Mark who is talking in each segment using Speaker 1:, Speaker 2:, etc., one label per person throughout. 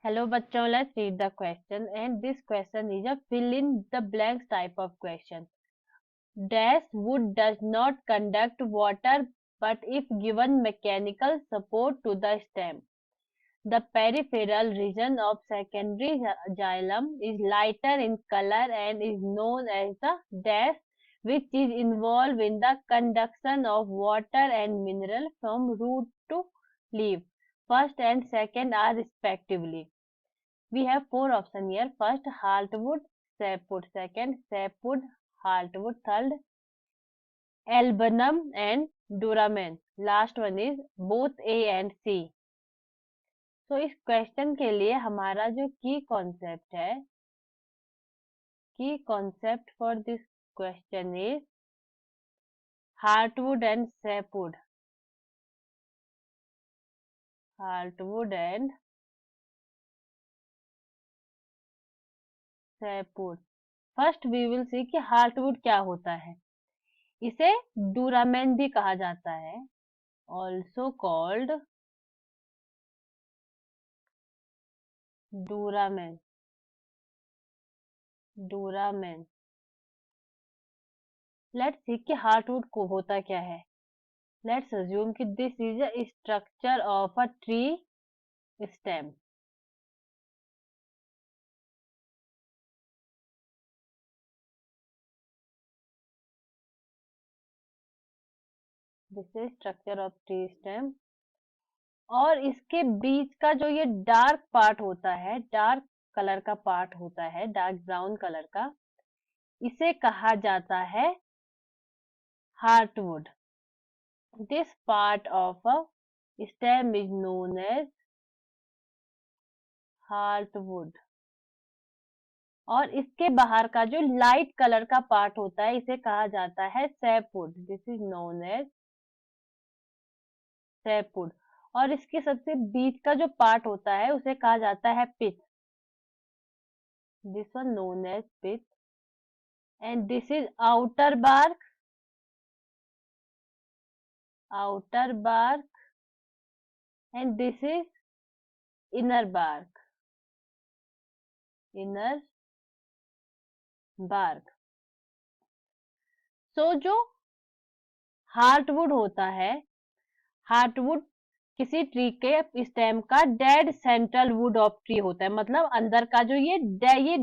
Speaker 1: Hello bachcho, let's read the question, and this question is a fill in the blanks type of question. Dash wood does not conduct water, but if given mechanical support to the stem, the peripheral region of secondary xylem is lighter in color and is known as the dash, which is involved in the conduction of water and mineral from root to leaf. First and second are respectively. We have four options here. First, heartwood, sapwood. Second, sapwood, heartwood. Third, alburnum and duramen. Last one is both A and C. तो इस question के लिए हमारा जो की concept for this question is heartwood and sapwood. Heartwood and sapwood. First we will see कि heartwood क्या होता है. इसे डूरामेन भी कहा जाता है, ऑल्सो कॉल्ड डूरामेन. डूरामेन. लेट्स सी कि हार्टवुड को होता क्या है. लेट्स अज्यूम कि this is a structure of a tree stem. This is structure of tree stem. और इसके बीच का जो ये डार्क पार्ट होता है, डार्क कलर का पार्ट होता है, डार्क ब्राउन कलर का, इसे कहा जाता है heartwood. This part of a stem is known as heartwood. और इसके बाहर का जो लाइट कलर का पार्ट होता है, इसे कहा जाता है sapwood. This is known as sapwood. और इसके सबसे बीच का जो पार्ट होता है, उसे कहा जाता है pith. This one known as pith. And this is outer bark, and this is inner bark. inner bark. So जो हार्टवुड होता है, हार्टवुड किसी ट्री के स्टेम का dead central would of tree होता है. मतलब अंदर का जो ये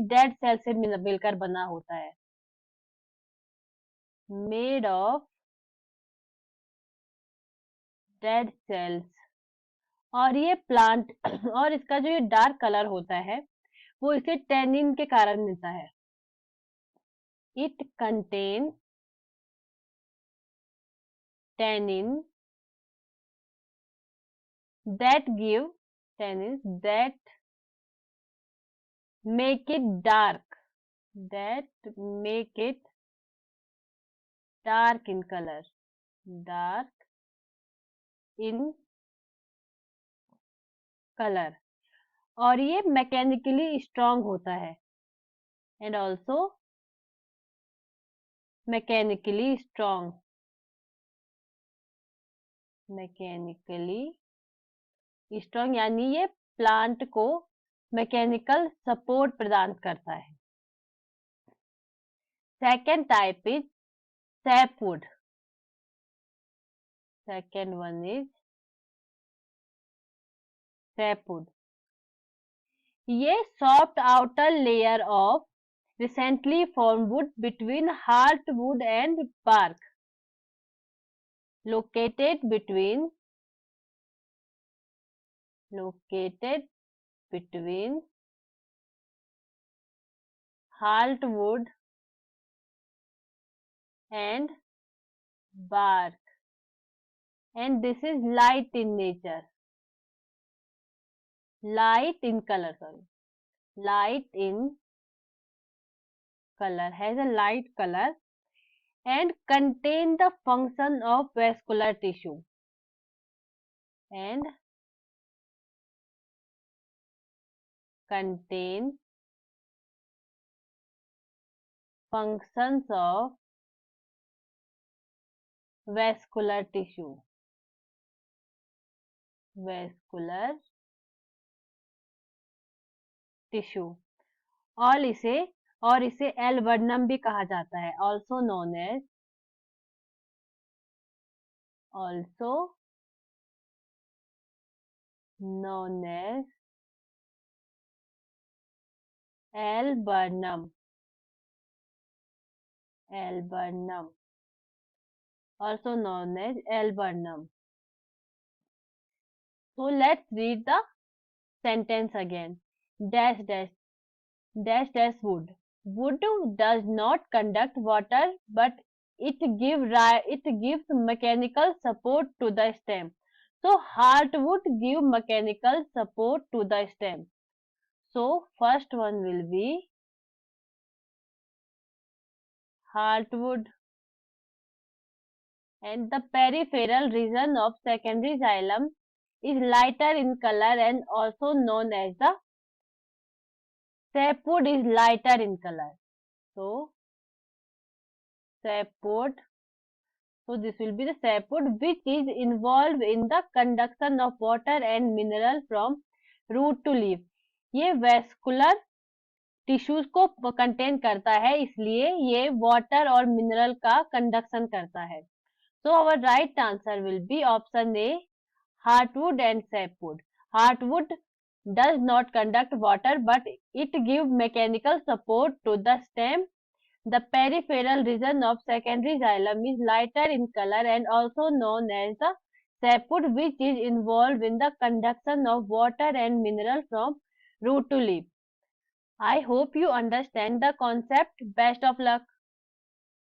Speaker 1: डेड सेल से मिलकर बना होता है. Made of dead cells. और ये प्लांट और इसका जो ये डार्क कलर होता है, वो इसे टेनिन के कारण मिलता है. It contain tannin that give tannins that make it dark, that make it dark in color, dark in color. और ये मैकेनिकली स्ट्रांग होता है, and also mechanically strong. Mechanically strong यानी ये प्लांट को मैकेनिकल सपोर्ट प्रदान करता है. Second type is sapwood. Second one is sapwood. ये soft outer layer of recently formed wood between heartwood and bark, located between heartwood and bark, and this is light in nature, light in color, light in color, has a light color, and contain the function of vascular tissue, and contain functions of vascular tissue, vascular tissue. All इसे और इसे एल्बर्नम भी कहा जाता है, also known as एल्बर्नम, एल्बर्नम, also known as एल्बर्नम. So let's read the sentence again. Dash dash dash dash wood. Wood does not conduct water, but it gives mechanical support to the stem. So heartwood give mechanical support to the stem. So first one will be heartwood, and the peripheral region of secondary xylem is lighter in color and also known as the sapwood is lighter in color. So sapwood. So this will be the sapwood, which is involved in the conduction of water and mineral from root to leaf. ये vascular tissues को contain करता है, इसलिए ये water और mineral का conduction करता है. So our right answer will be option A, heartwood and sapwood. Heartwood does not conduct water, but it gives mechanical support to the stem. The peripheral region of secondary xylem is lighter in color and also known as the sapwood, which is involved in the conduction of water and mineral from root to leaf. I hope you understand the concept. Best of luck.